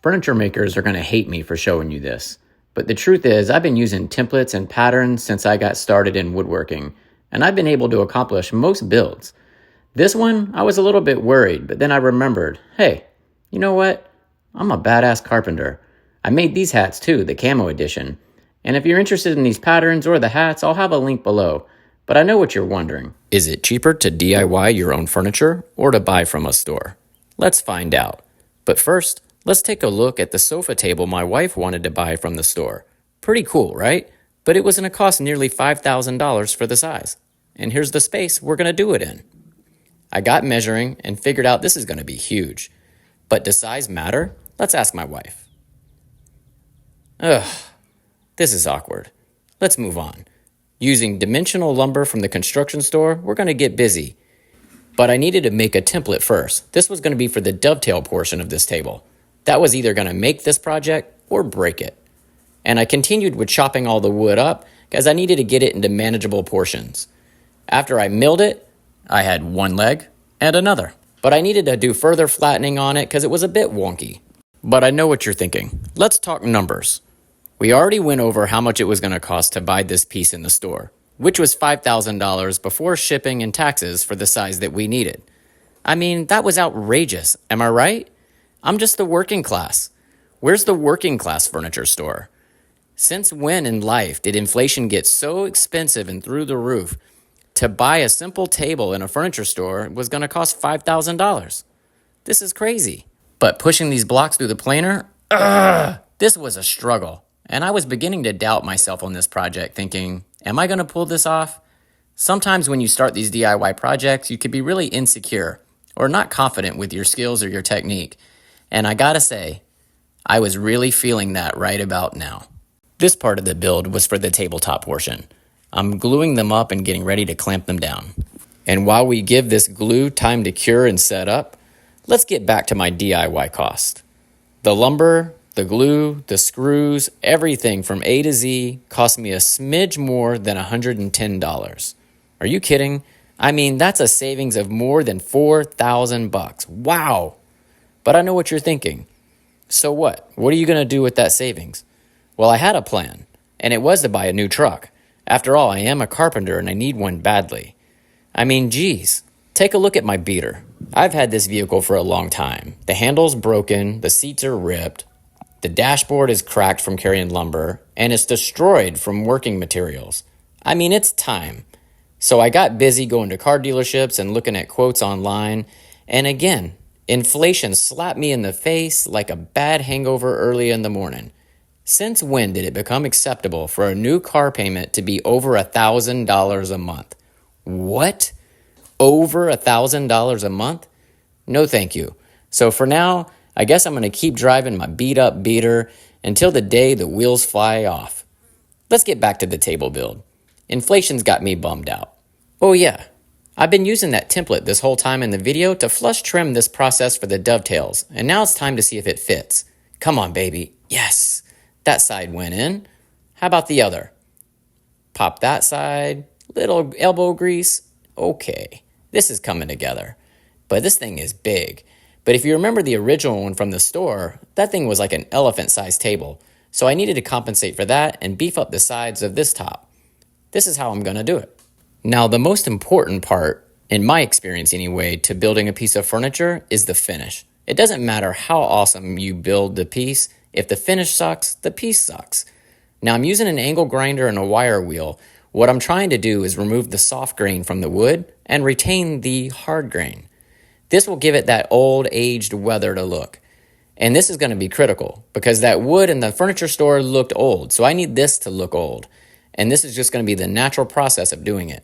Furniture makers are going to hate me for showing you this. But the truth is, I've been using templates and patterns since I got started in woodworking, and I've been able to accomplish most builds. This one, I was a little bit worried, but then I remembered, hey, you know what? I'm a badass carpenter. I made these hats too, the camo edition. And if you're interested in these patterns or the hats, I'll have a link below. But I know what you're wondering. Is it cheaper to DIY your own furniture or to buy from a store? Let's find out. But first, let's take a look at the sofa table my wife wanted to buy from the store. Pretty cool, right? But it was going to cost nearly $5,000 for the size. And here's the space we're going to do it in. I got measuring and figured out this is going to be huge. But does size matter? Let's ask my wife. Ugh, this is awkward. Let's move on. Using dimensional lumber from the construction store, we're going to get busy. But I needed to make a template first. This was going to be for the dovetail portion of this table. That was either going to make this project or break it. And I continued with chopping all the wood up because I needed to get it into manageable portions. After I milled it, I had one leg and another. But I needed to do further flattening on it because it was a bit wonky. But I know what you're thinking. Let's talk numbers. We already went over how much it was going to cost to buy this piece in the store, which was $5,000 before shipping and taxes for the size that we needed. I mean, that was outrageous, am I right? I'm just the working class. Where's the working class furniture store? Since when in life did inflation get so expensive and through the roof? To buy a simple table in a furniture store was going to cost $5,000. This is crazy. But pushing these blocks through the planer, this was a struggle. And I was beginning to doubt myself on this project, thinking, am I going to pull this off? Sometimes when you start these DIY projects, you can be really insecure or not confident with your skills or your technique. And I gotta say, I was really feeling that right about now. This part of the build was for the tabletop portion. I'm gluing them up and getting ready to clamp them down. And while we give this glue time to cure and set up, let's get back to my DIY cost. The lumber, the glue, the screws, everything from A to Z cost me a smidge more than $110. Are you kidding? I mean, that's a savings of more than $4,000. Wow! But I know what you're thinking. So what? What are you going to do with that savings? Well, I had a plan, and it was to buy a new truck. After all, I am a carpenter and I need one badly. I mean, geez, take a look at my beater. I've had this vehicle for a long time. The handle's broken, the seats are ripped, the dashboard is cracked from carrying lumber, and it's destroyed from working materials. I mean, it's time. So I got busy going to car dealerships and looking at quotes online. And again, inflation slapped me in the face like a bad hangover early in the morning. Since when did it become acceptable for a new car payment to be over $1,000 a month? What? Over $1,000 a month? No, thank you. So for now, I guess I'm going to keep driving my beat-up beater until the day the wheels fly off. Let's get back to the table build. Inflation's got me bummed out. Oh yeah, I've been using that template this whole time in the video to flush trim this process for the dovetails, and now it's time to see if it fits. Come on, baby. Yes. That side went in. How about the other? Pop that side. Little elbow grease. Okay, this is coming together. But this thing is big. But if you remember the original one from the store, that thing was like an elephant-sized table. So I needed to compensate for that and beef up the sides of this top. This is how I'm going to do it. Now, the most important part, in my experience anyway, to building a piece of furniture is the finish. It doesn't matter how awesome you build the piece. If the finish sucks, the piece sucks. Now I'm using an angle grinder and a wire wheel. What I'm trying to do is remove the soft grain from the wood and retain the hard grain. This will give it that old, aged, weathered look. And this is going to be critical because that wood in the furniture store looked old. So I need this to look old. And this is just going to be the natural process of doing it.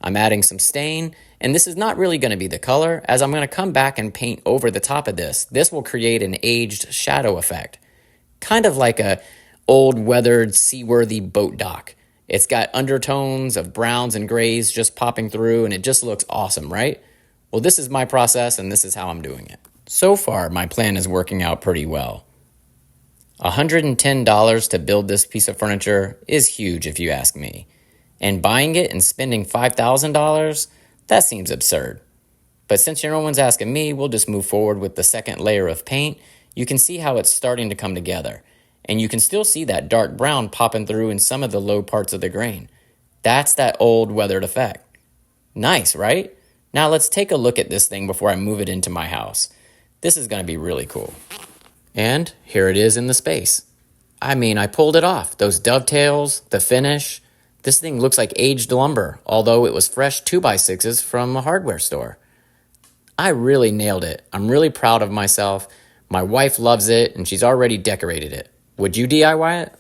I'm adding some stain, and this is not really going to be the color, as I'm going to come back and paint over the top of this. This will create an aged shadow effect. Kind of like a old, weathered, seaworthy boat dock. It's got undertones of browns and grays just popping through, and it just looks awesome, right? Well, this is my process, and this is how I'm doing it. So far, my plan is working out pretty well. $110 to build this piece of furniture is huge if you ask me. And buying it and spending $5,000, that seems absurd. But since no one's asking me, we'll just move forward with the second layer of paint You can see how it's starting to come together, and you can still see that dark brown popping through in some of the low parts of the grain. That's that old weathered effect. Nice, right? Now let's take a look at this thing before I move it into my house. This is going to be really cool. And here it is in the space. I mean, I pulled it off. Those dovetails, the finish. This thing looks like aged lumber, although it was fresh 2x6s from a hardware store. I really nailed it. I'm really proud of myself. My wife loves it, and she's already decorated it. Would you DIY it?